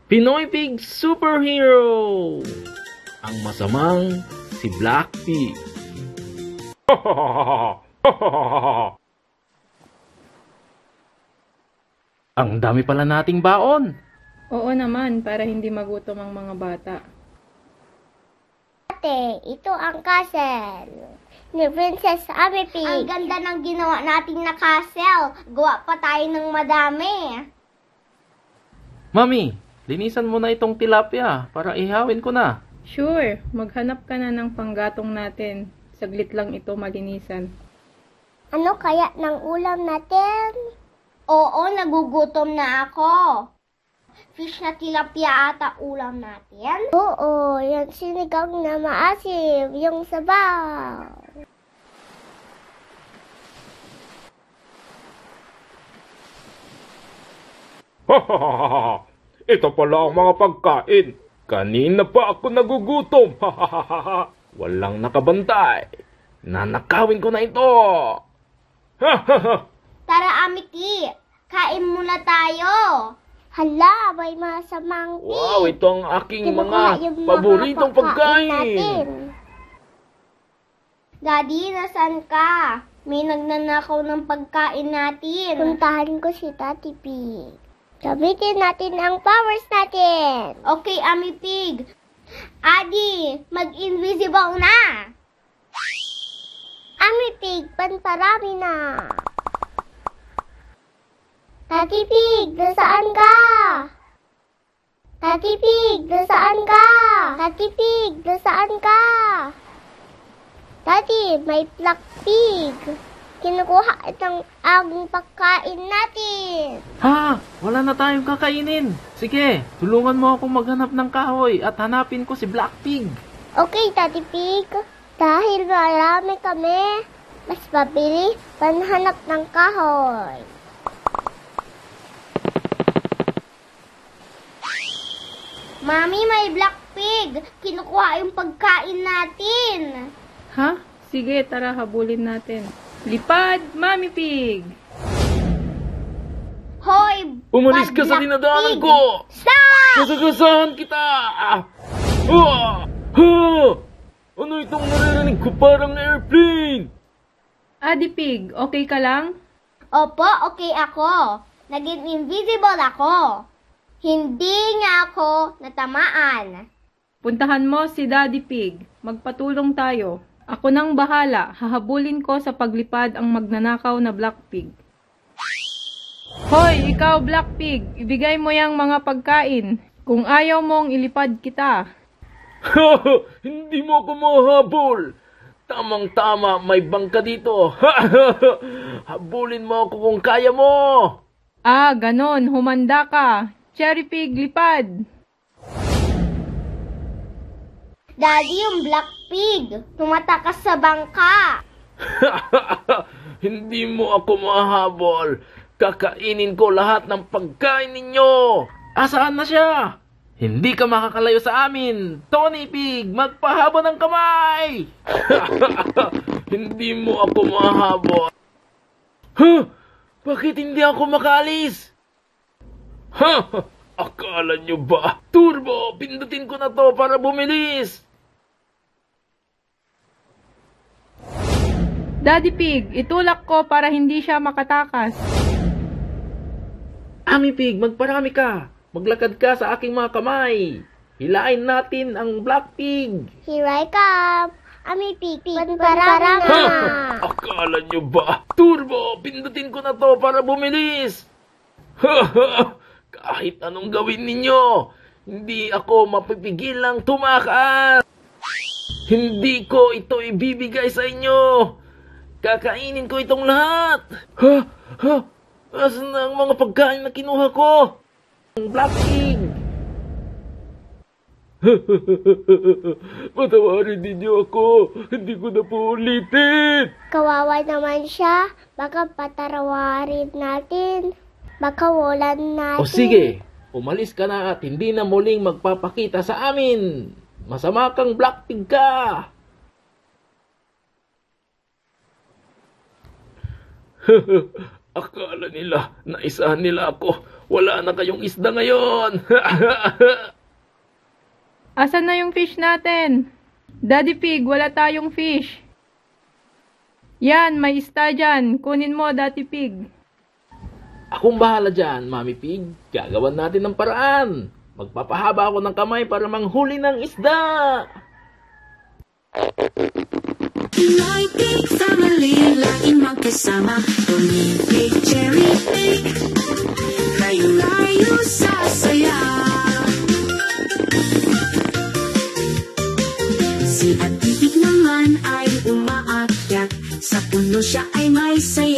Pinoy Pig Superhero! Ang masamang si Black Pig. Ang dami pala nating baon. Oo naman, para hindi magutom ang mga bata. Ate, ito ang castle ni Princess Ami Pig. Ang ganda ng ginawa nating na castle. Gawa pa tayo ng madami. Mami, linisan mo na itong tilapia para ihawin ko na. Sure, maghanap ka na ng panggatong natin. Saglit lang ito malinisan. Ano kaya ng ulam natin? Oo, nagugutom na ako. Fish na tilapia ata ulam natin? Oo, yung sinigang na maasim, yung sabaw. Ito pala ang mga pagkain. Kanina pa ako nagugutom. Walang nakabantay. Nanakawin ko na ito. Tara, Amity, kain muna tayo. Hala, may masamang pig. Wow, ito ang aking Kinukuha mga yung paboritong pagkain. natin. Daddy, nasan ka? May nagnanakaw ng pagkain natin. Puntahan ko si Tati Pig. Gamitin natin ang powers natin. Okay, Ami Pig. Adi, mag-invisible na. Ami Pig, panparami na. Tati Pig, nasaan ka? Tati Pig, nasaan ka? Tati Pig, nasaan ka? Tati, may Black Pig. Kinukuha itong ang pagkain natin. Ha? Wala na tayong kakainin. Sige, tulungan mo ako maghanap ng kahoy at hanapin ko si Black Pig. Okay, Tati Pig. Dahil marami kami, mas mabili panhanap ng kahoy. Mami, may Black Pig. Kinukuha yung pagkain natin. Ha? Sige, tara habulin natin. Lipad, Mami Pig! Hoy, Umalis ka sa Black dinadaanan Pig. ko. Stop! Sasagasahan kita. Ano itong naririnig ko parang airplane? Adi Pig, okay ka lang? Opo, okay ako. Naging invisible ako. Hindi nga ako natamaan. Puntahan mo si Daddy Pig. Magpatulong tayo. Ako nang bahala. Hahabulin ko sa paglipad ang magnanakaw na Black Pig. Hoy, ikaw Black Pig. Ibigay mo yang mga pagkain. Kung ayaw mong ilipad kita. Hindi mo ako mahabol. Tamang-tama, may bangka dito. Habulin mo ako kung kaya mo. Ah, ganon. Humanda ka. Cherry Pig, lipad. Daddy, yung Black Pig. Tumatakas sa bangka. Hindi mo ako mahabol. Kakainin ko lahat ng pagkain ninyo. Asaan na siya? Hindi ka makakalayo sa amin. Tony Pig, magpahaba ng kamay! Hindi mo ako mahabol. Huh? Bakit hindi ako makaalis? Akala nyo ba? Turbo, pindutin ko na to para bumilis. Daddy Pig, itulak ko para hindi siya makatakas. Ami Pig, magparami ka. Maglakad ka sa aking mga kamay. Hilain natin ang Black Pig. Here I come. Ami Pig, panparami na. Akala nyo ba? Turbo, pindutin ko na to para bumilis. Kahit anong gawin ninyo, hindi ako mapipigilang tumakas. Hindi ko ito ibibigay sa inyo. Kakainin ko itong lahat. Asan na ang mga pagkain na kinuha ko? Black Pig. Patawarin ninyo ako. Hindi ko na po ulitin. Kawawa naman siya. Baka patarawarin natin. Baka walan natin. O sige, umalis ka na at hindi na muling magpapakita sa amin. Masama kang Black Pig ka. Akala nila na isahan nila ako. Wala na kayong isda ngayon. Asan na yung fish natin? Daddy Pig, wala tayong fish. Yan, may isda dyan. Kunin mo, Daddy Pig. Akong bahala dyan, Mami Pig. Gagawan natin ng paraan. Magpapahaba ako ng kamay para manghuli ng isda. My Pig Family, laging magkasama. Tony Pig, Cherry Pig, layo-layo sa saya. Si Ate Pig naman ay umaakyat, sa puno siya ay may saya.